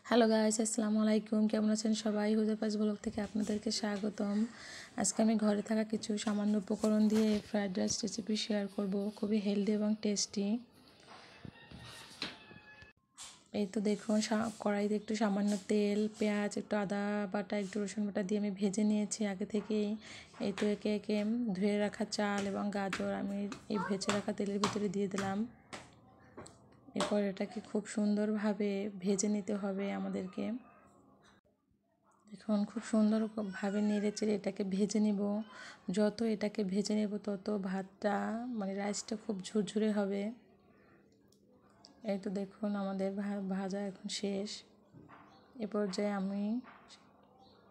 Hello guys, আসসালামু আলাইকুম। কেমন আছেন সবাই? হুজাফাজ ব্লগ থেকে আপনাদেরকে স্বাগতম। আজকে আমি ঘরে থাকা কিছু সামান্য উপকরণ দিয়ে ফ্রাইড রাইস রেসিপি শেয়ার করব, খুবই হেলদি এবং টেস্টি। এই তো দেখুন, কড়াইতে একটু সামান্য তেল, পেঁয়াজ, একটু আদা বাটা, একটু রসুন বাটা দিয়ে আমি ভেজে নিয়েছি আগে থেকেই। এই তো একে একে ধুয়ে রাখা চাল এবং গাজর আমি এই ভেজে রাখা তেলের ভিতরে দিয়ে দিলাম। এরপর এটাকে খুব সুন্দরভাবে ভেজে নিতে হবে আমাদেরকে। এখন খুব সুন্দরভাবে নেড়ে চেড়ে এটাকে ভেজে নিব। যত এটাকে ভেজে নেব তত ভাতটা রাইসটা খুব ঝুরঝুরে হবে। এই তো দেখুন, আমাদের ভাজা এখন শেষ। এ পর্যায়ে আমি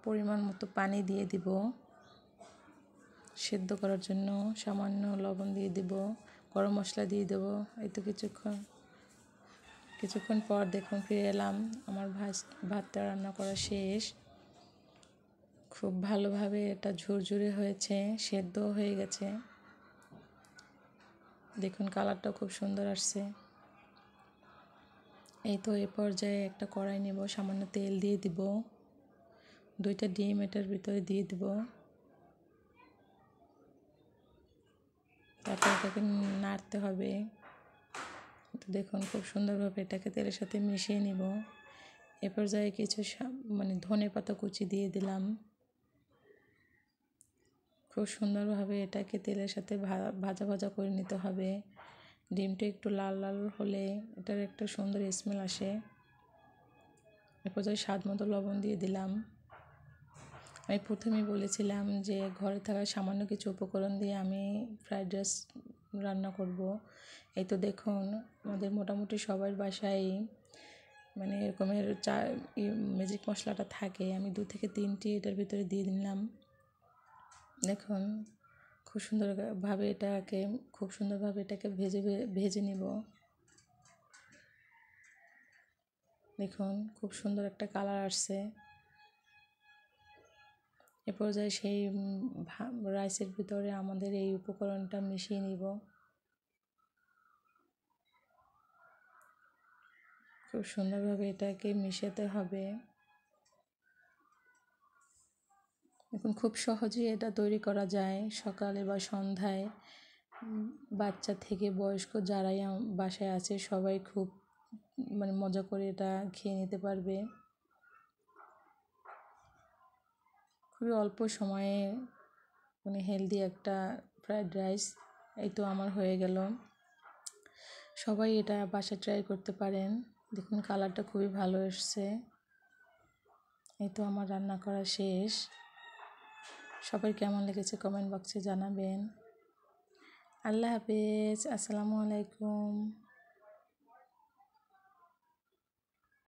পরিমাণ মতো পানি দিয়ে দিব সেদ্ধ করার জন্য। সামান্য লবণ দিয়ে দিব, গরম মশলা দিয়ে দেব। এই তো কিছুক্ষণ পর দেখুন ফিরে এলাম, আমার ভাতটা রান্না করা শেষ। খুব ভালোভাবে এটা ঝুরঝুরে হয়েছে, সেদ্ধ হয়ে গেছে। দেখুন কালারটাও খুব সুন্দর আসছে। এই তো এ পর্যায়ে একটা কড়াই নেব, সামান্য তেল দিয়ে দিব, 2টা ডিম এটার ভিতরে দিয়ে দিব। তারপর এটাকে নাড়তে হবে। তো দেখুন খুব সুন্দরভাবে এটাকে তেলের সাথে মিশিয়ে নিব। এ পর্যায়ে কিছু ধনেপাতা কুচি দিয়ে দিলাম। খুব সুন্দরভাবে এটাকে তেলের সাথে ভাজা ভাজা করে নিতে হবে। ডিমটা একটু লাল লাল হলে এটার একটা সুন্দর স্মেল আসে। এরপর স্বাদ মতো লবণ দিয়ে দিলাম। আমি প্রথমেই বলেছিলাম যে ঘরে থাকা সামান্য কিছু উপকরণ দিয়ে আমি ফ্রাইড রাইস রান্না করব। এই তো দেখুন, আমাদের মোটামুটি সবার বাসায় এরকমের ম্যাজিক মশলাটা থাকে। আমি 2 থেকে 3টি এটার ভিতরে দিয়ে দিলাম। দেখুন খুব সুন্দরভাবে এটাকে ভেজে নিব। দেখুন খুব সুন্দর একটা কালার আসছে। এ পর্যায়ে সেই রাইসের ভিতরে আমাদের এই উপকরণটা মিশিয়ে নিব। খুব সুন্দরভাবে এটাকে মিশাতে হবে। এখন খুব সহজেই এটা তৈরি করা যায়। সকালে বা সন্ধ্যায় বাচ্চা থেকে বয়স্ক যারাই বাসায় আছে সবাই খুব মজা করে এটা খেয়ে নিতে পারবে। খুবই অল্প সময়ে হেলদি একটা ফ্রাইড রাইস এই তো আমার হয়ে গেল। সবাই এটা বাসায় ট্রাই করতে পারেন। দেখুন কালারটা খুবই ভালো এসছে। এই তো আমার রান্না করা শেষ। সবাই কেমন লেগেছে কমেন্ট বক্সে জানাবেন। আল্লাহ হাফেজ, আসসালামু আলাইকুম।